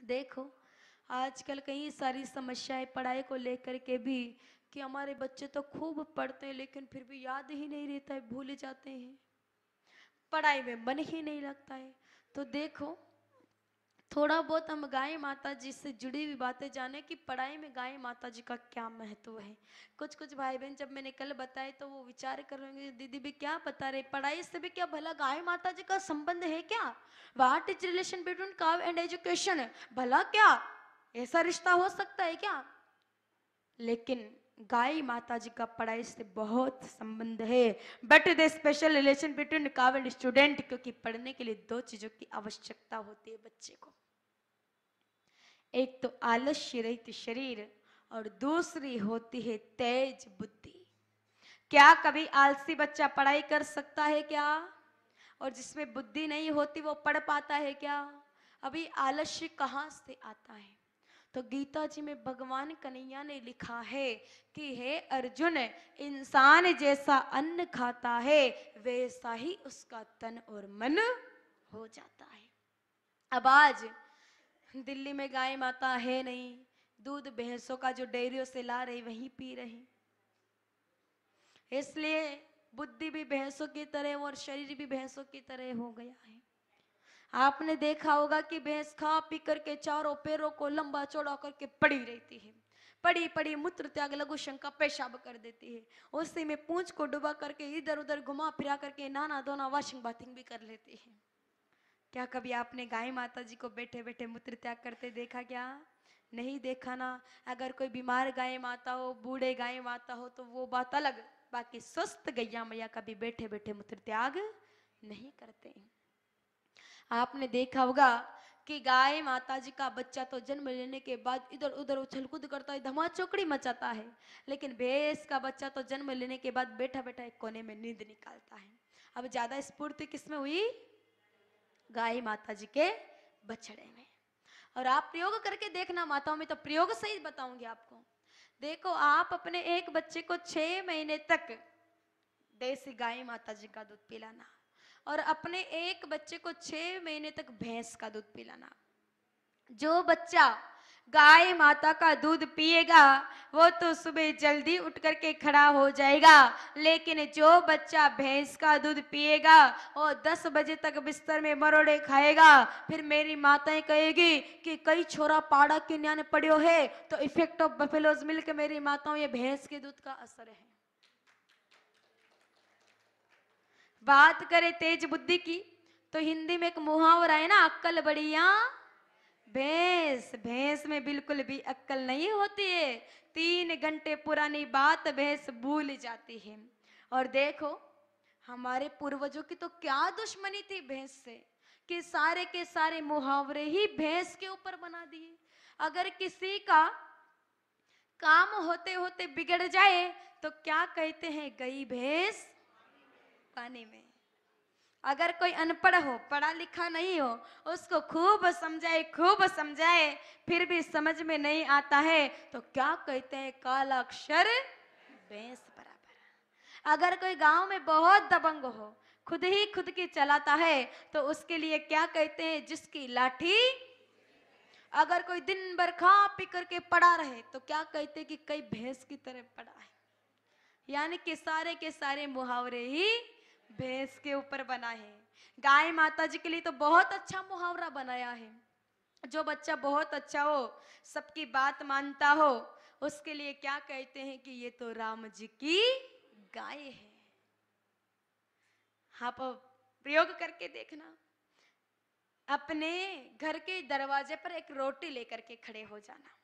देखो आजकल कई सारी समस्याएं पढ़ाई को लेकर के भी, कि हमारे बच्चे तो खूब पढ़ते हैं लेकिन फिर भी याद ही नहीं रहता है, भूल जाते हैं, पढ़ाई में मन ही नहीं लगता है। तो देखो थोड़ा बहुत हम गाय माता जी से जुड़ी हुई बातें जाने कि पढ़ाई में गाय माता जी का क्या महत्व है। कुछ कुछ भाई बहन जब मैंने कल बताए तो वो विचार कर रहे होंगे दीदी भी क्या बता रहे, पढ़ाई से भी क्या भला गाय माता जी का संबंध है क्या? व्हाट इज रिलेशन बिटवीन काव एंड एजुकेशन? भला क्या ऐसा रिश्ता हो सकता है क्या? लेकिन गाय माता जी का पढ़ाई से बहुत संबंध है। But the special relation between काव एंड स्टूडेंट, क्योंकि पढ़ने के लिए दो चीजों की आवश्यकता होती है बच्चे को। एक तो आलस्य रहित शरीर और दूसरी होती है तेज बुद्धि। क्या कभी आलसी बच्चा पढ़ाई कर सकता है क्या? और जिसमें बुद्धि नहीं होती वो पढ़ पाता है क्या? अभी आलस्य कहाँ से आता है? तो गीता जी में भगवान कन्हैया ने लिखा है कि हे अर्जुन, इंसान जैसा अन्न खाता है वैसा ही उसका तन और मन हो जाता है। अब आज दिल्ली में गाय माता है नहीं, दूध भैंसों का जो डेयरियों से ला रही वही पी रही, इसलिए बुद्धि भी भैंसों की तरह और शरीर भी भैंसों की तरह हो गया है। आपने देखा होगा कि भैंस खा पी करके चारों पैरों को लंबा चौड़ा करके पड़ी रहती है, पड़ी पड़ी मूत्र त्याग लघु शंका पेशाब कर देती है, उसी में पूंछ को डुबा करके इधर उधर घुमा फिरा करके नाना धोना वॉशिंग बाथिंग भी कर लेती है। क्या कभी आपने गाय माता जी को बैठे बैठे मूत्र त्याग करते देखा क्या? नहीं देखा ना। अगर कोई बीमार गाय माता हो, बूढ़े गाय माता हो तो वो बात अलग, बाकी स्वस्थ गैया मैया कभी बैठे बैठे मूत्र त्याग नहीं करते। आपने देखा होगा कि गाय माता जी का बच्चा तो जन्म लेने के बाद इधर उधर उछल कूद करता है, धमा चौकड़ी मचाता है, लेकिन भैंस का बच्चा तो जन्म लेने के बाद बैठा बैठा एक कोने में नींद निकालता है। अब ज्यादा स्फूर्ति किसमें हुई? गाय माता जी के बछड़े में। और आप प्रयोग करके देखना, माताओं में तो प्रयोग सही बताऊंगी आपको। देखो आप अपने एक बच्चे को 6 महीने तक देसी गाय माता जी का दूध पिलाना और अपने एक बच्चे को 6 महीने तक भैंस का दूध पिलाना। जो बच्चा गाय माता का दूध पिएगा वो तो सुबह जल्दी उठ करके खड़ा हो जाएगा, लेकिन जो बच्चा भैंस का दूध पिएगा वो 10 बजे तक बिस्तर में मरोड़े खाएगा। फिर मेरी माताएं कहेगी कि कई छोरा पाड़ा के न्याने पड़ियो है, तो इफेक्ट ऑफ बफेलोज मिल्क मेरी माताओं ये भैंस के दूध का असर है। बात करें तेज बुद्धि की तो हिंदी में एक मुहावरा है ना, अक्कल बढ़िया भैंस। भैंस में बिल्कुल भी अक्ल नहीं होती है, 3 घंटे पुरानी बात भैंस भूल जाती है। और देखो हमारे पूर्वजों की तो क्या दुश्मनी थी भैंस से, कि सारे के सारे मुहावरे ही भैंस के ऊपर बना दिए। अगर किसी का काम होते होते बिगड़ जाए तो क्या कहते हैं, गई भैंस पानी में। अगर कोई अनपढ़ हो, पढ़ा लिखा नहीं हो, उसको खूब समझाए फिर भी समझ में नहीं आता है तो क्या कहते हैं, काला अक्षर भैंस बराबर। अगर कोई गांव में बहुत दबंग हो, खुद ही खुद की चलाता है तो उसके लिए क्या कहते हैं, जिसकी लाठी। अगर कोई दिन भर खा पी करके पड़ा रहे तो क्या कहते हैं कि कई भैंस की तरह पड़ा है। यानी कि सारे के सारे मुहावरे ही भैंस के ऊपर बना है। गाय माता जी के लिए तो बहुत अच्छा मुहावरा बनाया है, जो बच्चा बहुत अच्छा हो, सबकी बात मानता हो, उसके लिए क्या कहते हैं कि ये तो राम जी की गाय है। आप प्रयोग करके देखना, अपने घर के दरवाजे पर एक रोटी लेकर के खड़े हो जाना।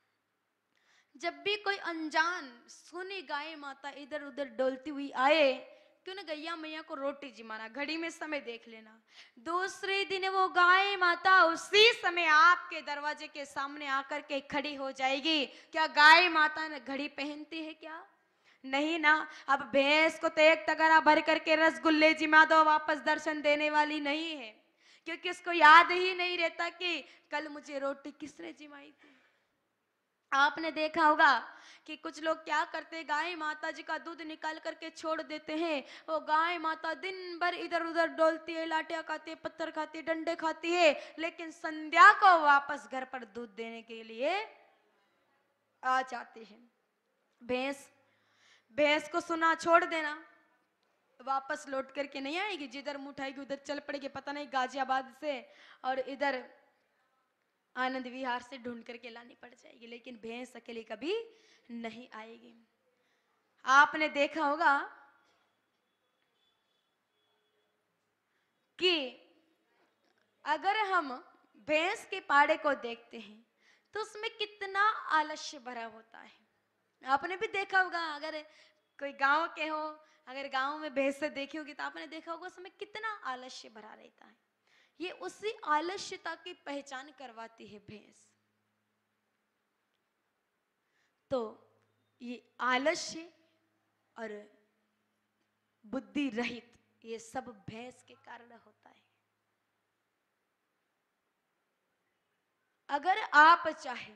जब भी कोई अनजान सुनी गाय माता इधर उधर डोलती हुई आए, क्यों ना गैया मैया को रोटी जिमाना, घड़ी में समय देख लेना। दूसरे दिन वो गाय माता उसी समय आपके दरवाजे के सामने आकर के खड़ी हो जाएगी। क्या गाय माता ने घड़ी पहनती है क्या? नहीं ना। अब भैंस को तो एक तगारा भर करके रसगुल्ले जिमा दो, वापस दर्शन देने वाली नहीं है, क्योंकि उसको याद ही नहीं रहता कि कल मुझे रोटी किसने जिमाई थी। आपने देखा होगा कि कुछ लोग क्या करते हैं, गाय माता जी का दूध निकाल करके छोड़ देते हैं। वो गाय माता दिन भर इधर उधर डोलती है, लाठियां खाती है, पत्थर खाती है, डंडे खाती है, लेकिन संध्या को वापस घर पर दूध देने के लिए आ जाती है। भैंस भैंस को सुना छोड़ देना, वापस लौट करके नहीं आएगी, जिधर मुंह उठाएगी उधर चल पड़ेगी, पता नहीं गाजियाबाद से और इधर आनंद विहार से ढूंढ करके लानी पड़ जाएगी, लेकिन भैंस अकेली कभी नहीं आएगी। आपने देखा होगा कि अगर हम भैंस के पाड़े को देखते हैं तो उसमें कितना आलस्य भरा होता है। आपने भी देखा होगा, अगर कोई गांव के हो, अगर गांव में भैंस देखी होगी तो आपने देखा होगा उसमें कितना आलस्य भरा रहता है। ये उसी आलस्यता की पहचान करवाती है भैंस। तो ये आलस्य और बुद्धि रहित ये सब भैंस के कारण होता है। अगर आप चाहें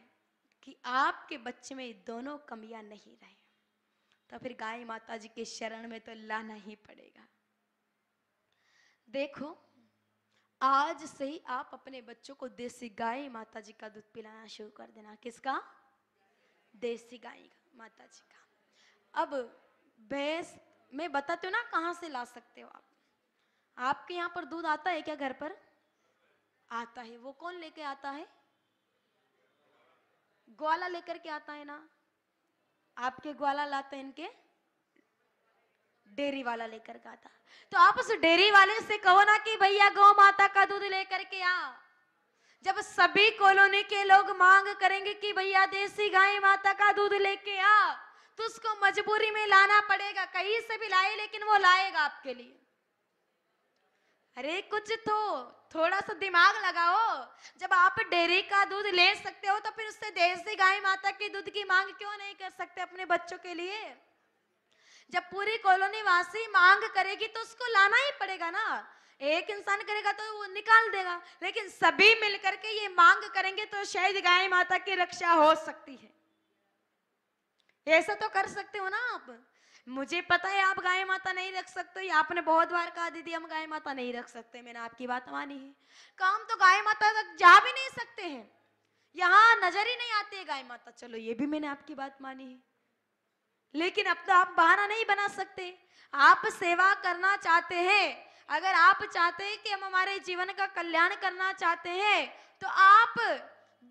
कि आपके बच्चे में दोनों कमियां नहीं रहे तो फिर गाय माता जी के शरण में तो लाना ही पड़ेगा। देखो, आज से ही आप अपने बच्चों को देसी गाय माता जी का दूध पिलाना शुरू कर देना। किसका? देसी गाय माता जी का। अब भैंस मैं बताती हूँ ना कहाँ से ला सकते हो आप। आपके यहाँ पर दूध आता है क्या? घर पर आता है। वो कौन लेके आता है? ग्वाला लेकर के आता है ना। आपके ग्वाला लाते हैं, इनके डेयरी वाला लेकर के आता। तो आप उस डेयरी वाले से कहो ना कि भैया गौ माता का दूध लेकर के आ। जब सभी कॉलोनी के लोग मांग करेंगे कि भैया देसी गाय माता का दूध लेके आ, तो उसको मजबूरी में लाना पड़ेगा। कहीं से भी लाए, लेकिन वो लाएगा आपके लिए। अरे कुछ तो थोड़ा सा दिमाग लगाओ। जब आप डेयरी का दूध ले सकते हो तो फिर उससे देसी गाय माता के दूध की मांग क्यों नहीं कर सकते अपने बच्चों के लिए? जब पूरी कॉलोनी वासी मांग करेगी तो उसको लाना ही पड़ेगा ना। एक इंसान करेगा तो वो निकाल देगा, लेकिन सभी मिलकर के ये मांग करेंगे तो शायद गाय माता की रक्षा हो सकती है। ऐसा तो कर सकते हो ना आप। मुझे पता है आप गाय माता नहीं रख सकते, आपने बहुत बार कहा दीदी हम गाय माता नहीं रख सकते, मैंने आपकी बात मानी है। काम तो गाय माता तक जा भी नहीं सकते हैं, यहाँ नजर ही नहीं आती है गाय माता, चलो ये भी मैंने आपकी बात मानी है। लेकिन अब तो आप बहाना नहीं बना सकते। आप सेवा करना चाहते हैं, अगर आप चाहते हैं कि हम हमारे जीवन का कल्याण करना चाहते हैं तो आप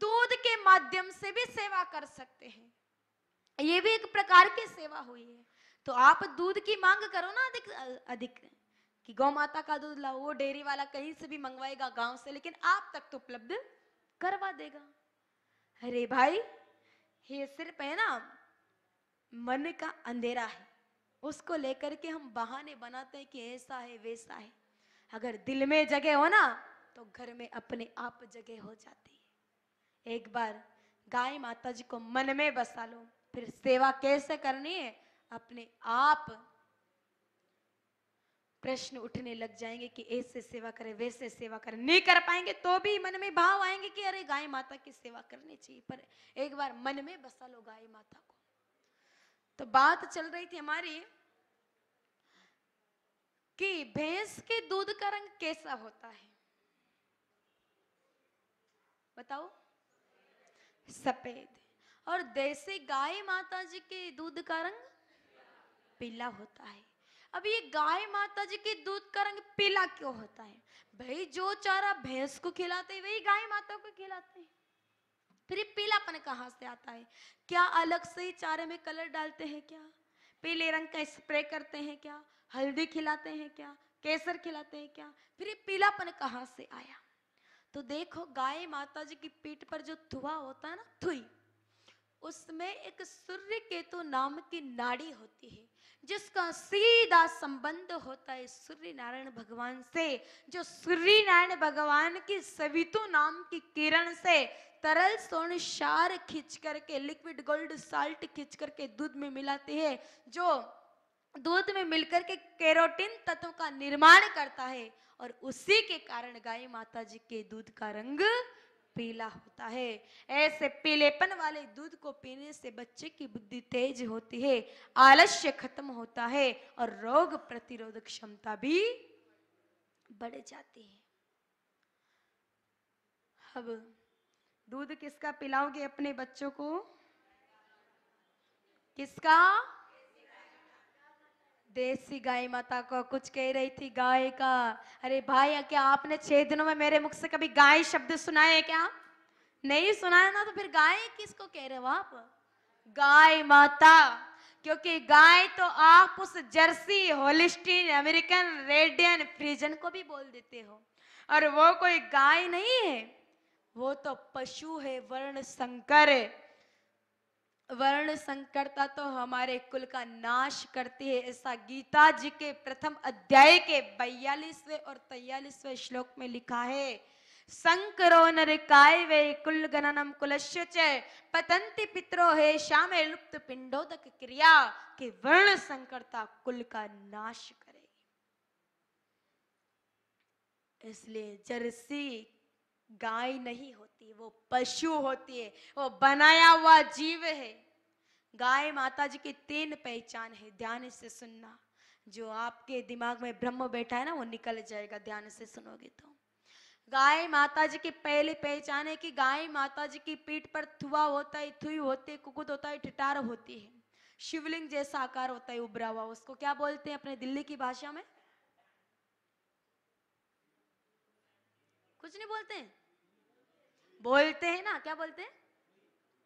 दूध के माध्यम से भी सेवा कर सकते हैं। ये भी एक प्रकार की सेवा हुई है। तो आप दूध की मांग करो ना अधिक अधिक कि गौ माता का दूध लाओ। वो डेयरी वाला कहीं से भी मंगवाएगा गांव से, लेकिन आप तक तो उपलब्ध करवा देगा। अरे भाई, ये सिर्फ है ना मन का अंधेरा है, उसको लेकर के हम बहाने बनाते हैं कि ऐसा है वैसा है। अगर दिल में जगह हो ना तो घर में अपने आप जगह हो जाती है। एक बार गाय माता जी को मन में बसा लो, फिर सेवा कैसे करनी है अपने आप प्रश्न उठने लग जाएंगे कि ऐसे सेवा करें वैसे सेवा करें। नहीं कर पाएंगे तो भी मन में भाव आएंगे कि अरे गाय माता की सेवा करनी चाहिए, पर एक बार मन में बसा लो गाय माता को। तो बात चल रही थी हमारी कि भैंस के दूध का रंग कैसा होता है, बताओ? सफेद। और देसी गाय माता जी के दूध का रंग पीला होता है। अब ये गाय माता जी के दूध का रंग पीला क्यों होता है? भाई जो चारा भैंस को खिलाते हैं वही गाय माता को खिलाते हैं, फिर ये पीलापन कहाँ से आता है? क्या अलग से ही चारे में कलर डालते हैं क्या? पीले रंग का स्प्रे करते हैं क्या? हल्दी खिलाते हैं क्या? केसर खिलाते हैं क्या? फिर ये पीलापन कहाँ से आया? तो देखो, गाय माता जी की पीठ पर जो थुआ होता है ना, थुई, उसमें एक सूर्य केतु नाम की नाड़ी होती है जिसका सीधा संबंध होता है सूर्य नारायण भगवान से। जो सूर्य नारायण भगवान की सवितु नाम की किरण से तरल स्वर्ण क्षार खींच करके, लिक्विड गोल्ड साल्ट खींच करके दूध में मिलाते हैं, जो दूध में मिलकर के कैरोटीन तत्व का निर्माण करता है। और उसी के कारण गाय माता जी के दूध का रंग पीला होता है। ऐसे पीलेपन वाले दूध को पीने से बच्चे की बुद्धि तेज होती है, आलस्य खत्म होता है और रोग प्रतिरोधक क्षमता भी बढ़ जाती है। अब दूध किसका पिलाओगे अपने बच्चों को? किसका? देसी गाय माता को। कुछ कह रही थी गाय का। अरे भाई, क्या आपने 6 दिनों में मेरे मुख से कभी गाय शब्द सुना है क्या? नहीं सुना है ना, तो फिर गाय किसको कह रहे हो आप? गाय माता। क्योंकि गाय तो आप उस जर्सी, होलिस्टीन, अमेरिकन, रेडियन, फ्रीजन को भी बोल देते हो, और वो कोई गाय नहीं है, वो तो पशु है, वर्ण संकर। वर्ण संकरता तो हमारे कुल का नाश करती है, ऐसा गीता जी के प्रथम अध्याय के 42वें और 43वें श्लोक में लिखा है। संकरो नरकाय वे कुल गणनम कुलस्य च पतंति पितरो है श्यामे लुप्त पिंडोदक क्रिया, के वर्ण संकरता कुल का नाश करेगी। इसलिए जर्सी गाय नहीं होती, वो पशु होती है, वो बनाया हुआ जीव है। गाय माता जी की 3 पहचान है, ध्यान से सुनना। जो आपके दिमाग में ब्रह्म बैठा है ना, वो निकल जाएगा ध्यान से सुनोगे तो। गाय माता जी की पहली पहचान है कि गाय माता जी की पीठ पर थुआ होता है, थुई होती है, कुकुट होता है, ठिठार होती है, शिवलिंग जैसा आकार होता है उभरा हुआ। उसको क्या बोलते हैं अपने दिल्ली की भाषा में? कुछ नहीं बोलते हैं? बोलते हैं ना, क्या बोलते हैं?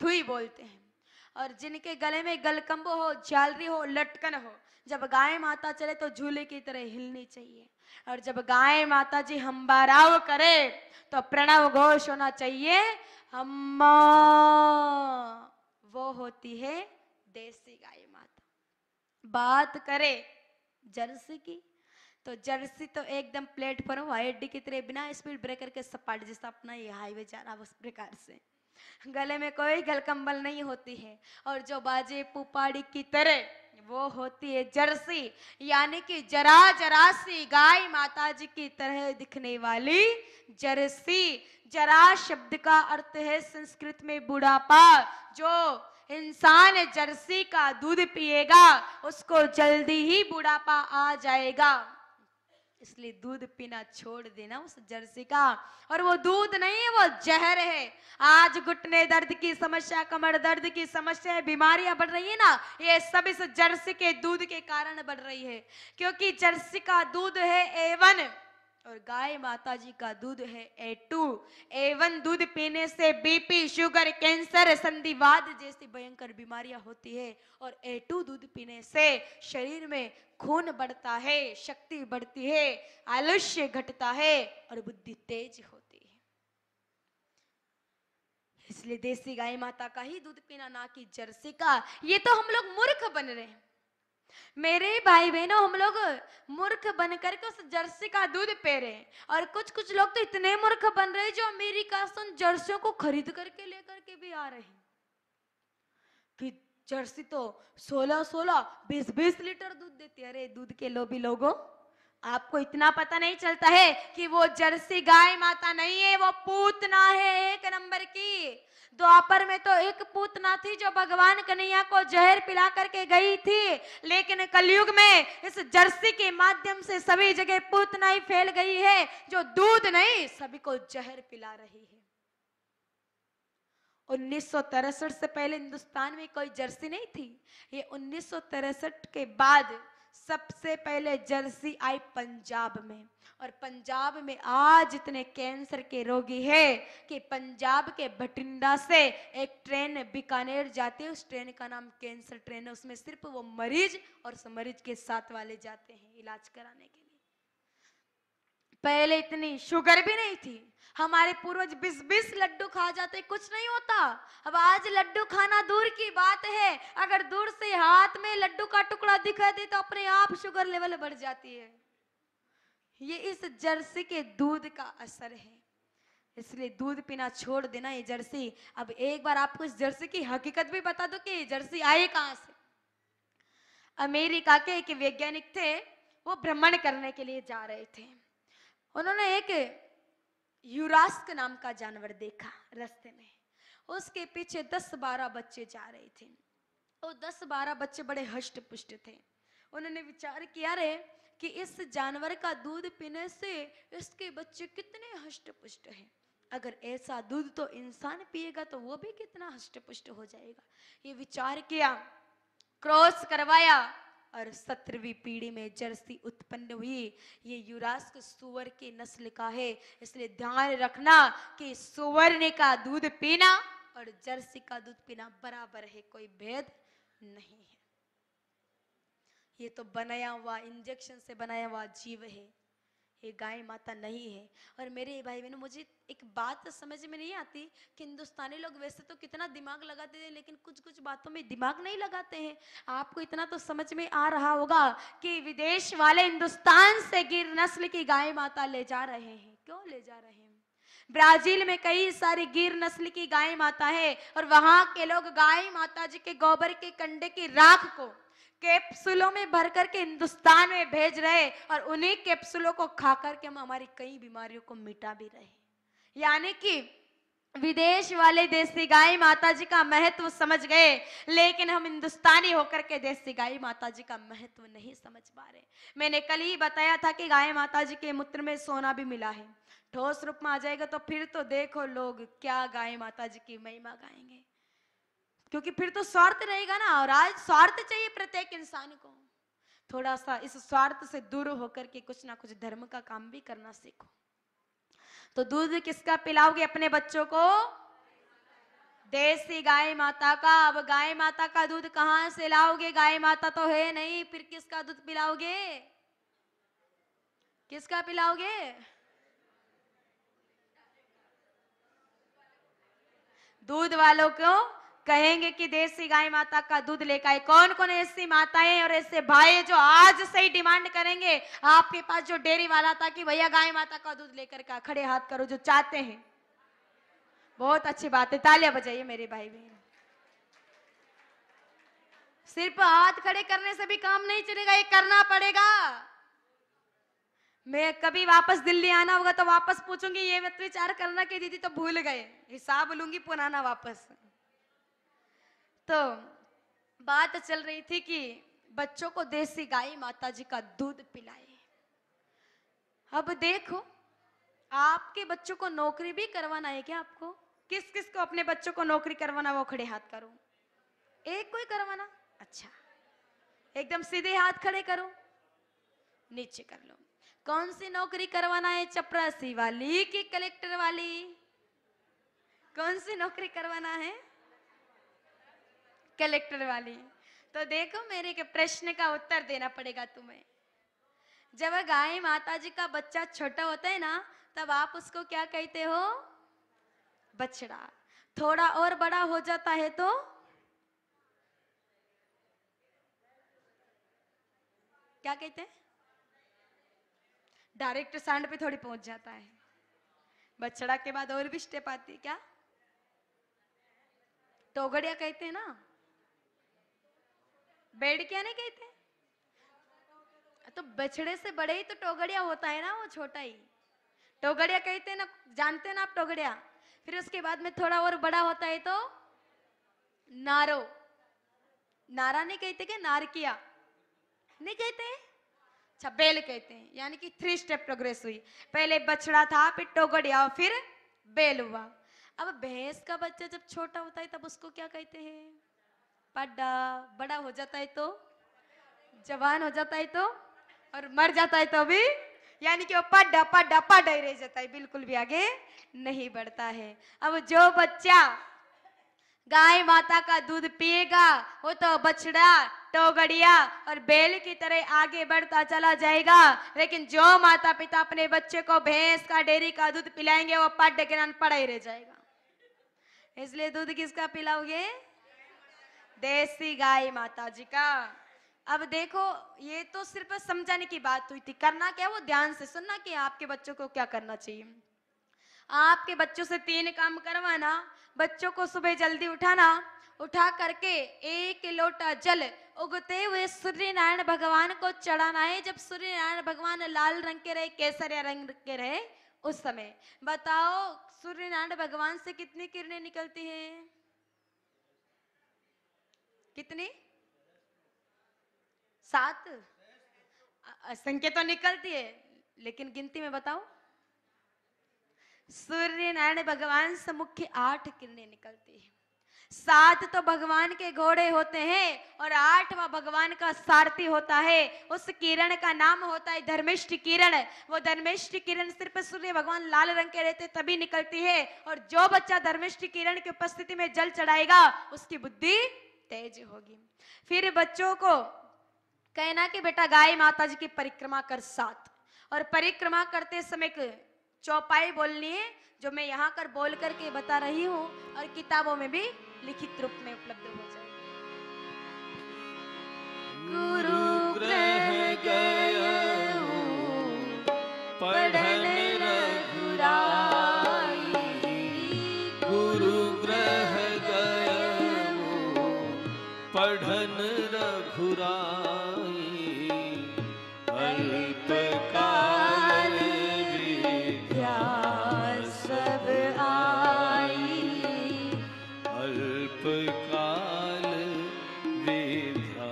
थुई बोलते हैं। और जिनके गले में गलकंब हो, झालरी हो, लटकन हो, जब गाय माता चले तो झूले की तरह हिलनी चाहिए। और जब गाय माता जी हम्बाराव करे तो प्रणव घोष होना चाहिए, अम्मा। वो होती है देसी गाय माता। बात करे जर्सी की, तो जर्सी तो एकदम प्लेटफॉर्म वाइड की तरह बिना स्पीड ब्रेकर के सपाट जैसा अपना ये हाईवे जा रहा, उस प्रकार से गले में कोई गलकंबल नहीं होती है। और जो बाजे पुपाड़ी की तरह वो होती है जर्सी, यानी कि जरा जरा सी गाय माता जी की तरह दिखने वाली जर्सी। जरा शब्द का अर्थ है संस्कृत में बुढ़ापा। जो इंसान जर्सी का दूध पिएगा उसको जल्दी ही बुढ़ापा आ जाएगा। इसलिए दूध पीना छोड़ देना उस जर्सी का। और वो दूध नहीं है, वो जहर है। आज घुटने दर्द की समस्या, कमर दर्द की समस्या, बीमारियां बढ़ रही है ना, ये सब इस जर्सी के दूध के कारण बढ़ रही है। क्योंकि जर्सी का दूध है A1 और गाय माता जी का दूध है A2। A1 दूध पीने से बीपी, शुगर, कैंसर, संधिवात जैसी भयंकर बीमारियां होती है, और A2 दूध पीने से शरीर में खून बढ़ता है, शक्ति बढ़ती है, आलस्य घटता है और बुद्धि तेज होती है। इसलिए देसी गाय माता का ही दूध पीना, ना कि जर्सी का। ये तो हम लोग मूर्ख बन रहे हैं मेरे भाई बहनों, हम लोग मूर्ख बन करके उस जर्सी का दूध पी रहे हैं। और कुछ कुछ लोग तो इतने मूर्ख बन रहे हैं जो अमेरिका से उन जर्सियों को खरीद करके लेकर के भी आ रहे हैं कि जर्सी तो 16-16, 20-20 लीटर दूध देती है। अरे दूध के लोभी लोगों, आपको इतना पता नहीं चलता है कि वो जर्सी गाय माता नहीं है, वो पूतना है 1 नंबर की। द्वापर में तो एक पूतना थी जो भगवान कन्हैया को जहर पिला करके गई थी, लेकिन कलयुग में इस जर्सी के माध्यम से सभी जगह पूतना ही फैल गई है, जो दूध नहीं सभी को जहर पिला रही है। 1963 से पहले हिंदुस्तान में कोई जर्सी नहीं थी। ये 1963 के बाद सबसे पहले जर्सी आई पंजाब में। और पंजाब में आज इतने कैंसर के रोगी है कि पंजाब के भटिंडा से एक ट्रेन बीकानेर जाती है, उस ट्रेन का नाम कैंसर ट्रेन है। उसमें सिर्फ वो मरीज और उस मरीज के साथ वाले जाते हैं इलाज कराने के लिए। पहले इतनी शुगर भी नहीं थी। हमारे पूर्वज 20-20 लड्डू खा जाते, कुछ नहीं होता। अब आज लड्डू खाना दूर की बात है, अगर दूर से हाथ में लड्डू का टुकड़ा दिखा दे तो अपने आप शुगर लेवल बढ़ जाती है। ये इस जर्सी के दूध का असर है। इसलिए दूध पीना छोड़ देना ये जर्सी। अब एक बार आपको इस जर्सी की हकीकत भी बता दो कि ये जर्सी आई कहां से। अमेरिका के एक वैज्ञानिक थे, वो भ्रमण करने के लिए जा रहे थे। उन्होंने एक युरास्क नाम का जानवर देखा रास्ते में। उसके पीछे 10-12 बच्चे जा रहे थे। वो 10-12 बच्चे बड़े हष्ट पुष्ट थे। उन्होंने विचार किया रे कि इस जानवर का दूध पीने से इसके बच्चे कितने हष्ट पुष्ट हैं। अगर ऐसा दूध तो इंसान पिएगा तो वो भी कितना हष्ट पुष्ट हो जाएगा। ये विचार किया, क्रॉस करवाया और 17वीं पीढ़ी में जर्सी उत्पन्न हुई। ये युरास्क सुअर की नस्ल का है, इसलिए ध्यान रखना कि सुवर्ण का दूध पीना और जर्सी का दूध पीना बराबर है, कोई भेद नहीं है। ये तो बनाया हुआ, इंजेक्शन से बनाया हुआ जीव है, ये गाय माता नहीं है। और मेरे भाई बहनों, मुझे एक बात समझ में नहीं आती कि हिंदुस्तानी लोग वैसे तो कितना दिमाग लगाते हैं, लेकिन कुछ कुछ बातों में दिमाग नहीं लगाते हैं। आपको इतना तो समझ में आ रहा होगा कि विदेश वाले हिंदुस्तान से गिर नस्ल की गाय माता ले जा रहे हैं। क्यों ले जा रहे हैं? ब्राजील में कई सारी गिर नस्ल की गाय माता है और वहां के लोग गाय माता जी के गोबर के कंडे की राख को कैप्सूलों में भर करके हिंदुस्तान में भेज रहे और उन्हीं कैप्सूलों को खा करके हम हमारी कई बीमारियों को मिटा भी रहे। यानी कि विदेश वाले देसी गाय माता जी का महत्व समझ गए, लेकिन हम हिंदुस्तानी होकर के देसी गाय माता जी का महत्व नहीं समझ पा रहे। मैंने कल ही बताया था कि गाय माता जी के मूत्र में सोना भी मिला है। ठोस रूप में आ जाएगा तो फिर तो देखो लोग क्या गाय माता जी की महिमा गाएंगे, क्योंकि फिर तो स्वार्थ रहेगा ना। और आज स्वार्थ चाहिए प्रत्येक इंसान को। थोड़ा सा इस स्वार्थ से दूर होकर के कुछ ना कुछ धर्म का काम भी करना सीखो। तो दूध किसका पिलाओगे अपने बच्चों को? देसी गाय माता का। अब गाय माता का दूध कहां से लाओगे? गाय माता तो है नहीं, फिर किसका दूध पिलाओगे? किसका पिलाओगे? दूध वालों को कहेंगे कि देसी गाय माता का दूध लेकर आए। कौन कौन ऐसी माताएं और ऐसे भाई जो आज से ही डिमांड करेंगे आपके पास जो डेयरी वाला था कि भैया गाय माता का दूध लेकर का? खड़े हाथ करो जो चाहते हैं। बहुत अच्छी बात है, तालियां बजाइए मेरे भाई बहन। सिर्फ हाथ खड़े करने से भी काम नहीं चलेगा, ये करना पड़ेगा। मैं कभी वापस दिल्ली आना होगा तो वापस पूछूंगी, ये मत विचार करना कि दीदी तो भूल गए, हिसाब लूंगी पुराना वापस। तो बात चल रही थी कि बच्चों को देसी गाय माता जी का दूध पिलाए। अब देखो, आपके बच्चों को नौकरी भी करवाना है क्या? आपको किस किस को अपने बच्चों को नौकरी करवाना, वो खड़े हाथ करो। एक कोई करवाना? अच्छा, एकदम सीधे हाथ खड़े करो, नीचे कर लो। कौन सी नौकरी करवाना है? चपरासी वाली कि कलेक्टर वाली? कौन सी नौकरी करवाना है? कलेक्टर वाली। तो देखो, मेरे के प्रश्न का उत्तर देना पड़ेगा तुम्हें। जब गाय माता जी का बच्चा छोटा होता है ना, तब आप उसको क्या कहते हो? बछड़ा। थोड़ा और बड़ा हो जाता है तो क्या कहते हैं? डायरेक्ट सांड पे थोड़ी पहुंच जाता है। बछड़ा के बाद और भी स्टेप आती है। क्या? टोगड़िया कहते हैं ना। बेड़ क्या नहीं कहते? तो बछड़े से बड़े ही तो टोगड़िया होता है ना, वो छोटा ही टोगड़िया कहते हैं ना। जानते हैं ना आप टोगड़िया? फिर उसके बाद में थोड़ा और बड़ा होता है तो नारो। नारा नहीं कहते क्या? नारकिया नहीं कहते? अच्छा, बेल कहते हैं। यानी कि 3 स्टेप प्रोग्रेस हुई। पहले बछड़ा था, फिर टोगड़िया, फिर बेल हुआ। अब भैंस का बच्चा जब छोटा होता है तब उसको क्या कहते हैं? पड्डा। बड़ा हो जाता है तो जवान हो जाता है तो, और मर जाता है तो भी, यानी कि वो पड्डा पड्डा पड्डा ही रह जाता है, बिल्कुल भी आगे नहीं बढ़ता है। अब जो बच्चा गाय माता का दूध पिएगा वो तो बछड़ा, टोगड़िया और बैल की तरह आगे बढ़ता चला जाएगा। लेकिन जो माता पिता अपने बच्चे को भैंस का, डेयरी का दूध पिलाएंगे वो पड्डे के नाम पड़ा ही रह जाएगा। इसलिए दूध किसका पिलाओगे? देसी गाय माता जी का। अब देखो, ये तो सिर्फ समझाने की बात हुई थी। करना क्या? वो ध्यान से सुनना कि आपके बच्चों को क्या करना चाहिए। आपके बच्चों से 3 काम करवाना। बच्चों को सुबह जल्दी उठाना, उठा करके 1 लोटा जल उगते हुए सूर्य नारायण भगवान को चढ़ाना है। जब सूर्य नारायण भगवान लाल रंग के रहे, केसरिया रंग के रहे, उस समय बताओ सूर्य नारायण भगवान से कितनी किरणें निकलती हैं? कितनी? 7? संख्या तो निकलती है लेकिन गिनती में बताओ। सूर्य नारायण भगवान से मुख्य 8 किरणें निकलती है। 7 तो भगवान के घोड़े होते हैं और 8वां भगवान का सारथी होता है। उस किरण का नाम होता है धर्मिष्ठ किरण। वो धर्मिष्ठ किरण सिर्फ सूर्य भगवान लाल रंग के रहते तभी निकलती है। और जो बच्चा धर्मिष्ठ किरण की उपस्थिति में जल चढ़ाएगा उसकी बुद्धि तेज होगी। फिर बच्चों को कहना कि बेटा गाय माता जी की परिक्रमा कर 7 और परिक्रमा करते समय चौपाई बोलनी है जो मैं यहाँ कर बोल करके बता रही हूँ और किताबों में भी लिखित रूप में उपलब्ध हो जाए। गुरु ग्रह गयऊ पढ़न रघुराई, गुरु ग्रह गयऊ पढ़न रघुराई, अल्प काल विद्या सब आई, अल्प काल विद्या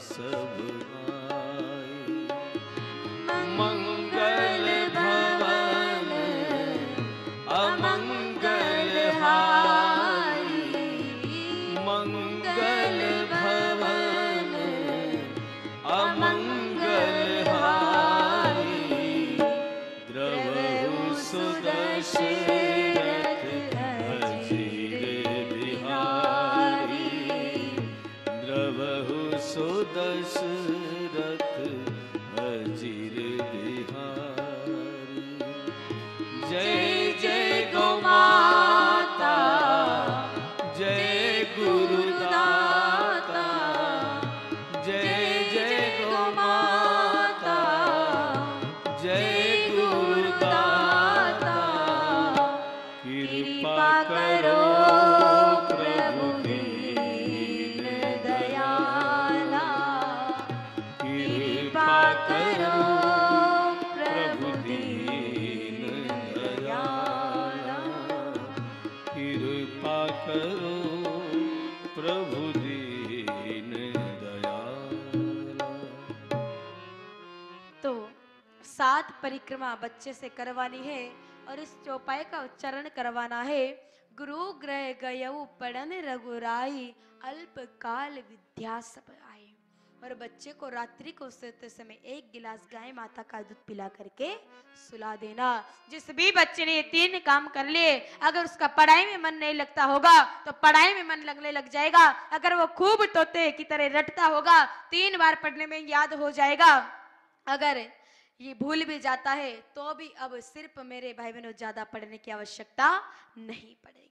सब आई। मंगल भवन अमंगल हारी, मंगल भवन अमंगल हारी, द्रवहु सुदशरथ अजिर बिहारी, द्रवहु सुदशरथ अजिर बिहारी। जय जय गौ माता, जय गुरुदाता, जय जय गौ माता, जय गुरुदाता, कृपा करो प्रभु दीन दयाला, कृपा करो प्रभु दीन दयाला, कृपा करो प्रभु दीन दयाला। तो 7 परिक्रमा बच्चे से करवानी है और इस चौपाई का उच्चारण करवाना है। गुरु ग्रह गयऊ पढ़न रघुराई, अल्प काल विद्या सब आई। और बच्चे को रात्रि को सोते समय 1 गिलास गाय माता का दूध पिला करके सुला देना। जिस भी बच्चे ने ये 3 काम कर लिए, अगर उसका पढ़ाई में मन नहीं लगता होगा तो पढ़ाई में मन लगने लग जाएगा। अगर वो खूब तोते की तरह रटता होगा 3 बार पढ़ने में याद हो जाएगा। अगर ये भूल भी जाता है तो भी अब सिर्फ मेरे भाई बहनों ज्यादा पढ़ने की आवश्यकता नहीं पड़ेगी।